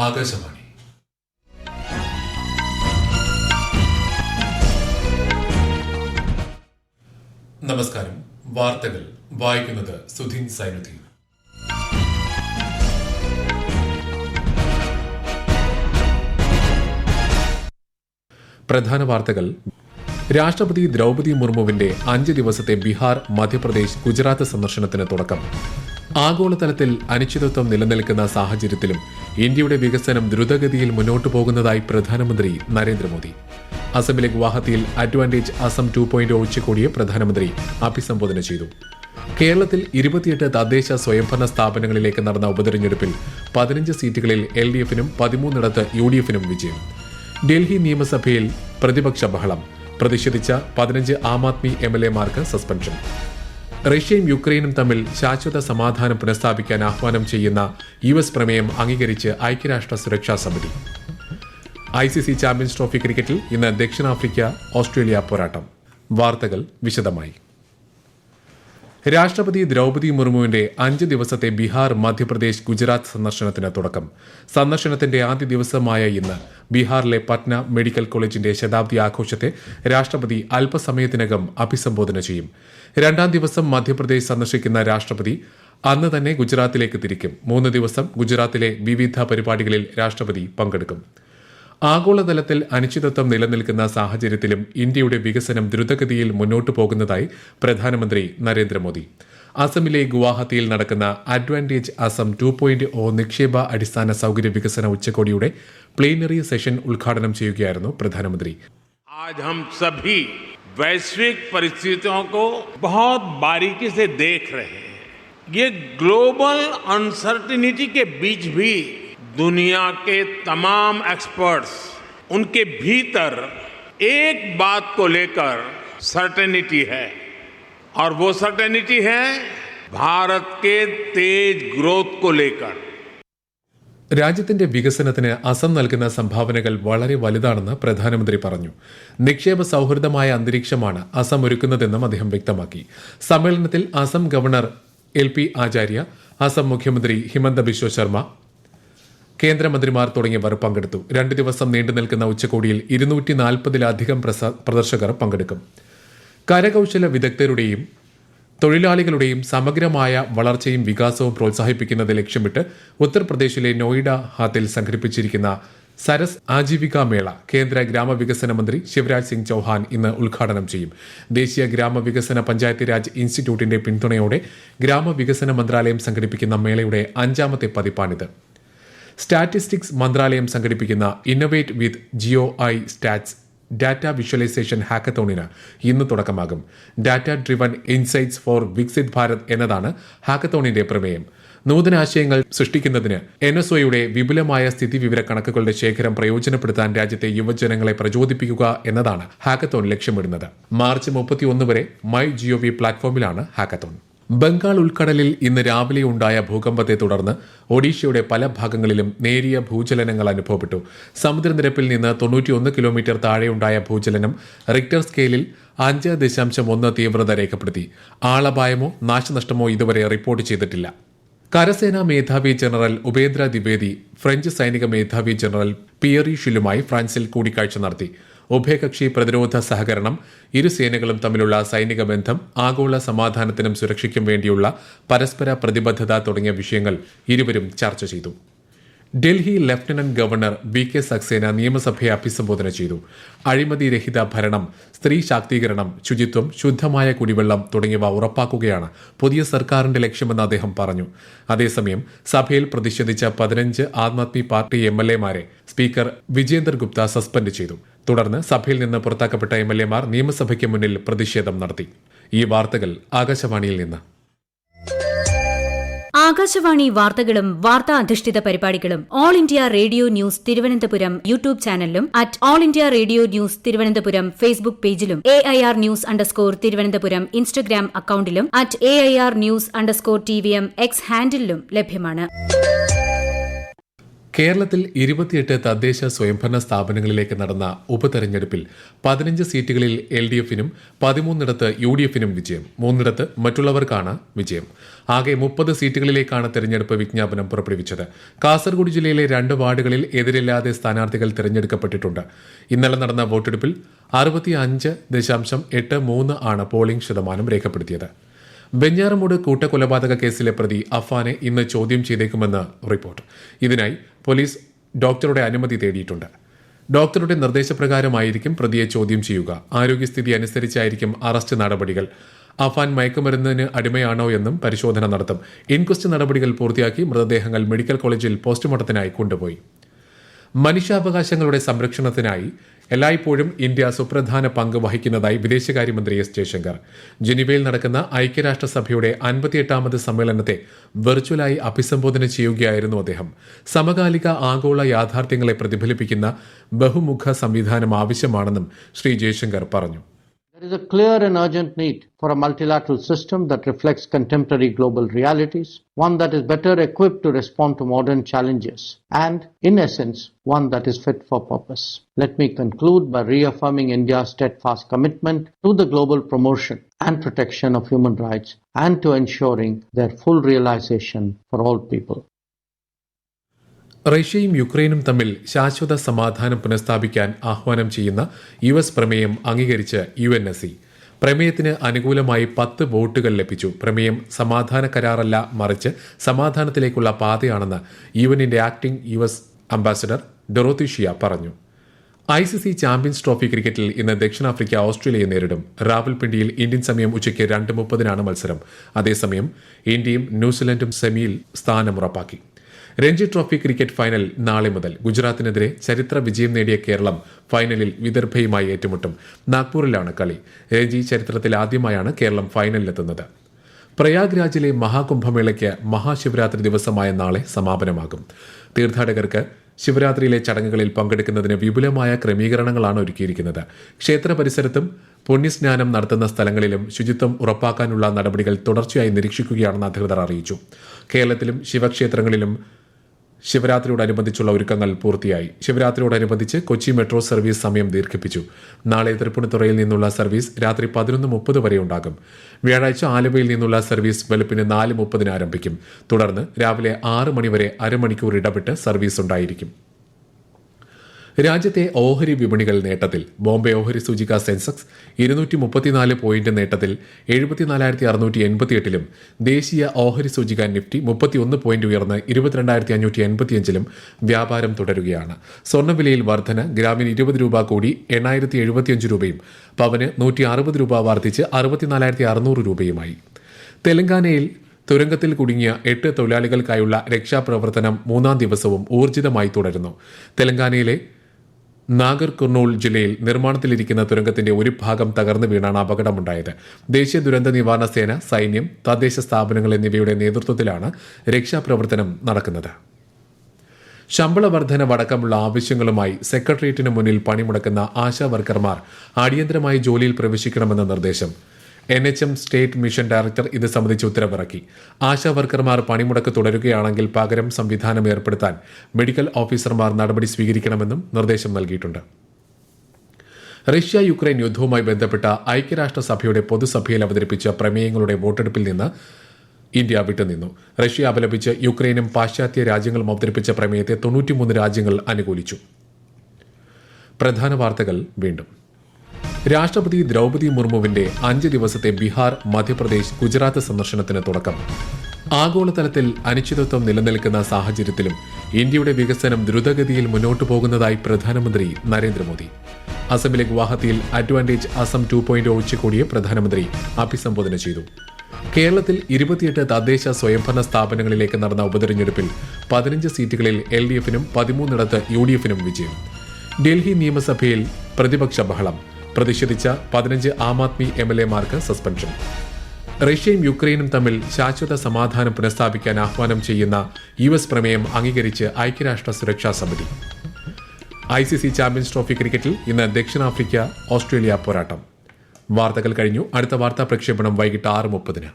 ആകാശവാണി. നമസ്കാരം. വാർത്തകൾ വായിക്കുന്നത് സുധീൻ സൈനുദ്ദീൻ. പ്രധാന വാർത്തകൾ. രാഷ്ട്രപതി ദ്രൗപദി മുർമുവിന്റെ 5 ദിവസത്തെ ബീഹാർ, മധ്യപ്രദേശ്, ഗുജറാത്ത് സന്ദർശനത്തിന് തുടക്കം. ആഗോളതലത്തിൽ അനിശ്ചിതത്വം നിലനിൽക്കുന്ന സാഹചര്യത്തിലും ഇന്ത്യയുടെ വികസനം ദ്രുതഗതിയിൽ മുന്നോട്ടു പോകുന്നതായി പ്രധാനമന്ത്രി നരേന്ദ്രമോദി. അസമിലെ ഗുവാഹത്തിയിൽ അഡ്വാൻറ്റേജ് അസം 2.0 ഉച്ചകോടിയെ പ്രധാനമന്ത്രി അഭിസംബോധന ചെയ്തു. കേരളത്തിൽ 28 തദ്ദേശ സ്വയംഭരണ സ്ഥാപനങ്ങളിലേക്ക് നടന്ന ഉപതെരഞ്ഞെടുപ്പിൽ 15 സീറ്റുകളിൽ LDF-നും 13 UDF-നും വിജയം. ഡൽഹി നിയമസഭയിൽ പ്രതിപക്ഷ ബഹളം. പ്രതിഷേധിച്ച 15 ആം ആദ്മി MLA-മാർക്ക് സസ്പെൻഷൻ. റഷ്യയും യുക്രൈനും തമ്മിൽ ശാശ്വത സമാധാനം പുനഃസ്ഥാപിക്കാൻ ആഹ്വാനം ചെയ്യുന്ന US പ്രമേയം അംഗീകരിച്ച് ഐക്യരാഷ്ട്ര സുരക്ഷാ സമിതി. ICC ചാമ്പ്യൻസ് ട്രോഫി ക്രിക്കറ്റിൽ ഇന്ന് ദക്ഷിണാഫ്രിക്ക ഓസ്ട്രേലിയ പോരാട്ടം. വാർത്തകൾ വിശദമായി. രാഷ്ട്രപതി ദ്രൗപദി മുർമുവിന്റെ 5 ദിവസത്തെ ബീഹാർ, മധ്യപ്രദേശ്, ഗുജറാത്ത് സന്ദർശനത്തിന് തുടക്കം. സന്ദർശനത്തിന്റെ ആദ്യ ദിവസമായ ഇന്ന് ബീഹാറിലെ പട്ന മെഡിക്കൽ കോളേജിന്റെ ശതാബ്ദി ആഘോഷത്തെ രാഷ്ട്രപതി അല്പസമയത്തിനകം അഭിസംബോധന ചെയ്യും. 2ാം ദിവസം മധ്യപ്രദേശ് സന്ദർശിക്കുന്ന രാഷ്ട്രപതി അന്ന് തന്നെ ഗുജറാത്തിലേക്ക് തിരിക്കും. 3 ദിവസം ഗുജറാത്തിലെ വിവിധ പരിപാടികളിൽ രാഷ്ട്രപതി പങ്കെടുക്കും. ആഗോളതലത്തിൽ അനിശ്ചിതത്വം നിലനിൽക്കുന്ന സാഹചര്യത്തിലും ഇന്ത്യയുടെ വികസനം ദ്രുതഗതിയിൽ മുന്നോട്ടു പോകുന്നതായി പ്രധാനമന്ത്രി നരേന്ദ്രമോദി. അസമിലെ ഗുവാഹത്തിയിൽ നടക്കുന്ന അഡ്വാൻറ്റേജ് അസം 2.0 നിക്ഷേപ അടിസ്ഥാന സൗകര്യ വികസന ഉച്ചകോടിയുടെ പ്ലീനറി സെഷൻ ഉദ്ഘാടനം ചെയ്യുകയായിരുന്നു പ്രധാനമന്ത്രി. आज हम सभी वैश्विक परिस्थितियों को बहुत बारीकी से देख रहे हैं. ये ग्लोबल अनसर्टेनिटी के बीच भी दुनिया के तमाम एक्सपर्ट्स उनके भीतर एक बात को लेकर सर्टेनिटी है और वो सर्टेनिटी है भारत के तेज ग्रोथ को लेकर. രാജ്യത്തിന്റെ വികസനത്തിന് അസം നൽകുന്ന സംഭാവനകൾ വളരെ വലുതാണെന്ന് പ്രധാനമന്ത്രി പറഞ്ഞു. നിക്ഷേപ സൌഹൃദമായ അന്തരീക്ഷമാണ് അസം ഒരുക്കുന്നതെന്നും അദ്ദേഹം വ്യക്തമാക്കി. സമ്മേളനത്തിൽ അസം ഗവർണർ LP ആചാര്യ, അസം മുഖ്യമന്ത്രി ഹിമന്ത ബിശ്വ ശർമ്മ, കേന്ദ്രമന്ത്രിമാർ തുടങ്ങിയവർ പങ്കെടുത്തു. 2 ദിവസം നീണ്ടുനിൽക്കുന്ന ഉച്ചകോടിയിൽ 240-ലധികം പ്രദർശകർ പങ്കെടുക്കും. കരകൌശല വിദഗ്ധരുടെയും തൊഴിലാളികളുടെയും സമഗ്രമായ വളർച്ചയും വികാസവും പ്രോത്സാഹിപ്പിക്കുന്നത് ലക്ഷ്യമിട്ട് ഉത്തർപ്രദേശിലെ നോയിഡ ഹാത്തിൽ സംഘടിപ്പിച്ചിരിക്കുന്ന സരസ് ആജീവിക മേള കേന്ദ്ര ഗ്രാമവികസന മന്ത്രി ശിവരാജ് സിംഗ് ചൌഹാൻ ഇന്ന് ഉദ്ഘാടനം ചെയ്യും. ദേശീയ ഗ്രാമവികസന പഞ്ചായത്ത് രാജ് ഇൻസ്റ്റിറ്റ്യൂട്ടിന്റെ പിന്തുണയോടെ ഗ്രാമവികസന മന്ത്രാലയം സംഘടിപ്പിക്കുന്ന മേളയുടെ 5ാമത്തെ പതിപ്പാണിത്. സ്റ്റാറ്റിസ്റ്റിക്സ് മന്ത്രാലയം സംഘടിപ്പിക്കുന്ന innovate with GeoI stats data visualisation ഹാക്കത്തോണിന് ഇന്ന് തുടക്കമാകും. Data driven insights for Viksit Bharat എന്നതാണ് ഹാക്കത്തോണിന്റെ പ്രമേയം. നൂതനാശയങ്ങൾ സൃഷ്ടിക്കുന്നതിന് NSOയുടെ വിപുലമായ സ്ഥിതിവിവര കണക്കുകളുടെ ശേഖരം പ്രയോജനപ്പെടുത്താൻ രാജ്യത്തെ യുവജനങ്ങളെ പ്രചോദിപ്പിക്കുക എന്നതാണ് ഹാക്കത്തോൺ ലക്ഷ്യമിടുന്നത്. മാർച്ച് 31 വരെ MyGov പ്ലാറ്റ്ഫോമിലാണ് ഹാക്കത്തോൺ. ബംഗാൾ ഉൾക്കടലിൽ ഇന്ന് രാവിലെ ഉണ്ടായ ഭൂകമ്പത്തെ തുടർന്ന് ഒഡീഷയുടെ പല ഭാഗങ്ങളിലും നേരിയ ഭൂചലനങ്ങൾ അനുഭവപ്പെട്ടു. സമുദ്രനിരപ്പിൽ നിന്ന് 91 കിലോമീറ്റർ താഴെയുണ്ടായ ഭൂചലനം റിക്ടർ സ്കെയിലിൽ 5.1 തീവ്രത രേഖപ്പെടുത്തി. ആളപായമോ നാശനഷ്ടമോ ഇതുവരെ റിപ്പോർട്ട് ചെയ്തിട്ടില്ല. കരസേനാ മേധാവി ജനറൽ ഉപേന്ദ്ര ദ്വിവേദി ഫ്രഞ്ച് സൈനിക മേധാവി ജനറൽ പിയറി ഷിലുമായി ഫ്രാൻസിൽ കൂടിക്കാഴ്ച നടത്തി. ഉഭയകക്ഷി പ്രതിരോധ സഹകരണം, ഇരു സേനകളും തമ്മിലുള്ള സൈനിക ബന്ധം, ആഗോള സമാധാനത്തിനും സുരക്ഷയ്ക്കും വേണ്ടിയുള്ള പരസ്പര പ്രതിബദ്ധത തുടങ്ങിയ വിഷയങ്ങൾ ഇരുവരും ചർച്ച ചെയ്തു. Delhi lieutenant governor VK Saxena നിയമസഭയെ അഭിസംബോധന ചെയ്തു. അഴിമതിരഹിത ഭരണം, സ്ത്രീ ശാക്തീകരണം, ശുചിത്വം, ശുദ്ധമായ കുടിവെള്ളം തുടങ്ങിയവ ഉറപ്പാക്കുകയാണ് പുതിയ സർക്കാരിന്റെ ലക്ഷ്യമെന്ന് അദ്ദേഹം പറഞ്ഞു. അതേസമയം സഭയിൽ പ്രതിഷേധിച്ച 15 ആം ആദ്മി പാർട്ടി MLA-മാരെ സ്പീക്കർ വിജേന്ദർ ഗുപ്ത സസ്പെൻഡ് ചെയ്തു. തുടർന്ന് സഭയിൽ നിന്ന് പുറത്താക്കപ്പെട്ട MLA-മാർ നിയമസഭയ്ക്ക് മുന്നിൽ പ്രതിഷേധം നടത്തി. ഈ വാർത്തകൾ ആകാശവാണിയിൽ നിന്ന്. ആകാശവാണി വാർത്തകളും വാർത്താ അധിഷ്ഠിത പരിപാടികളും All India Radio news Thiruvananthapuram YouTube ചാനലിലും @ഓൾ India Radio news Thiruvananthapuram Facebook പേജിലും AIR ന്യൂസ് തിരുവനന്തപുരം ഇൻസ്റ്റഗ്രാം അക്കൌണ്ടിലും @AIR ന്യൂസ് TVM X ഹാൻഡിലും ലഭ്യമാണ്. കേരളത്തിൽ 28 തദ്ദേശ സ്വയംഭരണ സ്ഥാപനങ്ങളിലേക്ക് നടന്ന ഉപതെരഞ്ഞെടുപ്പിൽ 15 സീറ്റുകളിൽ LDF-നും 13 UDF-നും വിജയം, 3 മറ്റുള്ളവർക്കാണ് വിജയം. ആകെ 30 സീറ്റുകളിലേക്കാണ് തെരഞ്ഞെടുപ്പ് വിജ്ഞാപനം പുറപ്പെടുവിച്ചത്. കാസർഗോഡ് ജില്ലയിലെ 2 വാർഡുകളിൽ എതിരില്ലാതെ സ്ഥാനാർത്ഥികൾ തെരഞ്ഞെടുക്കപ്പെട്ടിട്ടുണ്ട്. ഇന്നലെ നടന്ന വോട്ടെടുപ്പിൽ 65.83 ആണ് പോളിംഗ് ശതമാനം രേഖപ്പെടുത്തിയത്. വെഞ്ഞാറമൂട് കൂട്ടക്കൊലപാതക കേസിലെ പ്രതി അഫാനെ ഇന്ന് ചോദ്യം ചെയ്തേക്കുമെന്ന് റിപ്പോർട്ട്. ഇതിനായി പോലീസ് ഡോക്ടറുടെ അനുമതി തേടിയിട്ടുണ്ട്. ഡോക്ടറുടെ നിർദ്ദേശപ്രകാരമായിരിക്കും പ്രതിയെ ചോദ്യം ചെയ്യുക. ആരോഗ്യസ്ഥിതി അനുസരിച്ചായിരിക്കും അറസ്റ്റ് നടപടികൾ. അഫാൻ മയക്കുമരുന്നിന് അടിമയാണോ എന്നും പരിശോധന നടത്തും. ഇൻക്വസ്റ്റ് നടപടികൾ പൂർത്തിയാക്കി മൃതദേഹങ്ങൾ മെഡിക്കൽ കോളേജിൽ പോസ്റ്റ്മോർട്ടത്തിനായി കൊണ്ടുപോയി. മനുഷ്യാവകാശങ്ങളുടെ സംരക്ഷണത്തിനായി എല്ലായ്പ്പോഴും ഇന്ത്യ സുപ്രധാന പങ്ക് വഹിക്കുന്നതായി വിദേശകാര്യമന്ത്രി എസ് ജയശങ്കർ. ജനീവയിൽ നടക്കുന്ന ഐക്യരാഷ്ട്രസഭയുടെ 58ാമത് സമ്മേളനത്തെ വെർച്വലായി അഭിസംബോധന ചെയ്യുകയായിരുന്നു അദ്ദേഹം. സമകാലിക ആഗോള യാഥാർത്ഥ്യങ്ങളെ പ്രതിഫലിപ്പിക്കുന്ന ബഹുമുഖ സംവിധാനം ആവശ്യമാണെന്നും ശ്രീ ജയശങ്കർ പറഞ്ഞു. There is a clear and urgent need for a multilateral system that reflects contemporary global realities, one that is better equipped to respond to modern challenges, and, in essence, one that is fit for purpose. Let me conclude by reaffirming India's steadfast commitment to the global promotion and protection of human rights and to ensuring their full realization for all people. റഷ്യയും യുക്രൈനും തമ്മിൽ ശാശ്വത സമാധാനം പുനഃസ്ഥാപിക്കാൻ ആഹ്വാനം ചെയ്യുന്ന US പ്രമേയം അംഗീകരിച്ച് UNSC. പ്രമേയത്തിന് അനുകൂലമായി 10 വോട്ടുകൾ ലഭിച്ചു. പ്രമേയം സമാധാന കരാറല്ല, മറിച്ച് സമാധാനത്തിലേക്കുള്ള പാതയാണെന്ന് യുഎന്നിന്റെ ആക്ടിംഗ് US അംബാസഡർ ഡൊറോത്തി ഷിയ പറഞ്ഞു. ICC ചാമ്പ്യൻസ് ട്രോഫി ക്രിക്കറ്റിൽ ഇന്ന് ദക്ഷിണാഫ്രിക്ക ഓസ്ട്രേലിയയെ നേരിടും. റാവൽപിണ്ടിയിൽ ഇന്ത്യൻ സമയം ഉച്ചയ്ക്ക് 2:30 മത്സരം. അതേസമയം ഇന്ത്യയും ന്യൂസിലൻഡും സെമിയിൽ സ്ഥാനം ഉറപ്പാക്കി. രഞ്ജി ട്രോഫി ക്രിക്കറ്റ് ഫൈനൽ നാളെ മുതൽ. ഗുജറാത്തിനെതിരെ ചരിത്ര വിജയം നേടിയ കേരളം ഫൈനലിൽ വിദർഭയുമായി ഏറ്റുമുട്ടും. നാഗ്പൂരിലാണ് കളി. രഞ്ജി ചരിത്രത്തിൽ ആദ്യമായാണ് കേരളം ഫൈനലിലെത്തുന്നത്. പ്രയാഗ്രാജിലെ മഹാകുംഭമേളയ്ക്ക് മഹാശിവരാത്രി ദിവസമായ നാളെ സമാപനമാകും. തീർത്ഥാടകർക്ക് ശിവരാത്രിയിലെ ചടങ്ങുകളിൽ പങ്കെടുക്കുന്നതിന് വിപുലമായ ക്രമീകരണങ്ങളാണ് ഒരുക്കിയിരിക്കുന്നത്. ക്ഷേത്ര പരിസരത്തും പുണ്യസ്നാനം നടത്തുന്ന സ്ഥലങ്ങളിലും ശുചിത്വം ഉറപ്പാക്കാനുള്ള നടപടികൾ തുടർച്ചയായി നിരീക്ഷിക്കുകയാണെന്ന് അധികൃതർ അറിയിച്ചു. കേരളത്തിലും ശിവക്ഷേത്രങ്ങളിലും ശിവരാത്രിയോടനുബന്ധിച്ചുള്ള ഒരുക്കങ്ങൾ പൂർത്തിയായി. ശിവരാത്രിയോടനുബന്ധിച്ച് കൊച്ചി മെട്രോ സർവീസ് സമയം ദീർഘിപ്പിച്ചു. നാളെ തൃപ്പൂണിത്തുറയിൽ നിന്നുള്ള സർവീസ് രാത്രി 11:30 വരെ ഉണ്ടാകും. വ്യാഴാഴ്ച ആലുവയിൽ നിന്നുള്ള സർവീസ് വെളുപ്പിന് 4:30 ആരംഭിക്കും. തുടർന്ന് രാവിലെ 6 മണിവരെ അരമണിക്കൂർ ഇടവിട്ട് സർവീസ് ഉണ്ടായിരിക്കും. രാജ്യത്തെ ഓഹരി വിപണികൾ നേട്ടത്തിൽ. ബോംബെ ഓഹരി സൂചിക സെൻസെക്സ് 234 പോയിന്റ് നേട്ടത്തിൽ 74,688-ലും ദേശീയ ഓഹരി സൂചിക നിഫ്റ്റി 31 പോയിന്റ് ഉയർന്ന് 22,585-ലും വ്യാപാരം തുടരുകയാണ്. സ്വർണ്ണവിലയിൽ വർധന. ഗ്രാമിന് 20 രൂപ കൂടി 8,075 രൂപയും പവന് 160 രൂപ വർദ്ധിച്ച് 64,600 രൂപയുമായി. തെലങ്കാനയിൽ തുരങ്കത്തിൽ കുടുങ്ങിയ 8 തൊഴിലാളികൾക്കായുള്ള രക്ഷാപ്രവർത്തനം 3ാം ദിവസവും ഊർജിതമായി തുടരുന്നു. തെലങ്കാനയിലെ നാഗർ കുർണൂൾ ജില്ലയിൽ നിർമ്മാണത്തിലിരിക്കുന്ന തുരങ്കത്തിന്റെ ഒരു ഭാഗം തകർന്നു വീണാണ് അപകടമുണ്ടായത്. ദേശീയ ദുരന്ത നിവാരണ സേന, സൈന്യം, തദ്ദേശ സ്ഥാപനങ്ങൾ എന്നിവയുടെ നേതൃത്വത്തിലാണ് രക്ഷാപ്രവർത്തനം നടക്കുന്നത്. ശമ്പള വർധനവടക്കമുള്ള ആവശ്യങ്ങളുമായി സെക്രട്ടേറിയറ്റിന് മുന്നിൽ പണിമുടക്കുന്ന ആശാ വർക്കർമാർ അടിയന്തരമായി ജോലിയിൽ പ്രവേശിക്കണമെന്ന നിർദ്ദേശം. NHM സ്റ്റേറ്റ് മിഷൻ ഡയറക്ടർ ഇത് സംബന്ധിച്ച് ഉത്തരവിറക്കി. ആശാ വർക്കർമാർ പണിമുടക്ക് തുടരുകയാണെങ്കിൽ പകരം സംവിധാനം ഏർപ്പെടുത്താൻ മെഡിക്കൽ ഓഫീസർമാർ നടപടി സ്വീകരിക്കണമെന്നും നിർദ്ദേശം നൽകിയിട്ടുണ്ട്. റഷ്യ യുക്രൈൻ യുദ്ധവുമായി ബന്ധപ്പെട്ട ഐക്യരാഷ്ട്രസഭയുടെ പൊതുസഭയിൽ അവതരിപ്പിച്ച പ്രമേയങ്ങളുടെ വോട്ടെടുപ്പിൽ നിന്ന് ഇന്ത്യ വിട്ടുനിന്നു. റഷ്യ അപലപിച്ച് യുക്രൈനും പാശ്ചാത്യ രാജ്യങ്ങളും അവതരിപ്പിച്ച പ്രമേയത്തെ 93 രാജ്യങ്ങൾ അനുകൂലിച്ചു. പ്രധാന വാർത്തകൾ വീണ്ടും. രാഷ്ട്രപതി ദ്രൗപദി മുർമുവിന്റെ 5 ദിവസത്തെ ബീഹാർ, മധ്യപ്രദേശ്, ഗുജറാത്ത് സന്ദർശനത്തിന് തുടക്കം. ആഗോളതലത്തിൽ അനിശ്ചിതത്വം നിലനിൽക്കുന്ന സാഹചര്യത്തിലും ഇന്ത്യയുടെ വികസനം ദ്രുതഗതിയിൽ മുന്നോട്ടു പോകുന്നതായി പ്രധാനമന്ത്രി നരേന്ദ്രമോദി. അസമിലെ ഗുവാഹത്തിയിൽ അഡ്വാൻറ്റേജ് അസം 2.0 ഉച്ചകോടിയെ പ്രധാനമന്ത്രി അഭിസംബോധന ചെയ്തു. കേരളത്തിൽ 28 തദ്ദേശ സ്വയംഭരണ സ്ഥാപനങ്ങളിലേക്ക് നടന്ന ഉപതെരഞ്ഞെടുപ്പിൽ 15 സീറ്റുകളിൽ LDF-നും 13 UDF-നും വിജയം. ഡൽഹി നിയമസഭയിൽ പ്രതിപക്ഷ ബഹളം. പ്രതിഷേധിച്ച 15 ആം ആദ്മി MLA-മാർക്ക് സസ്പെൻഷൻ. റഷ്യയും യുക്രൈനും തമ്മിൽ ശാശ്വത സമാധാനം പുനഃസ്ഥാപിക്കാൻ ആഹ്വാനം ചെയ്യുന്ന US പ്രമേയം അംഗീകരിച്ച് ഐക്യരാഷ്ട്ര സുരക്ഷാ സമിതി. ICC ചാമ്പ്യൻസ് ട്രോഫി ക്രിക്കറ്റിൽ ഇന്ന് ദക്ഷിണാഫ്രിക്ക ഓസ്ട്രേലിയ പോരാട്ടം. വാർത്തകൾ കഴിഞ്ഞു. അടുത്ത വാർത്താ പ്രക്ഷേപണം വൈകിട്ട് 6:30.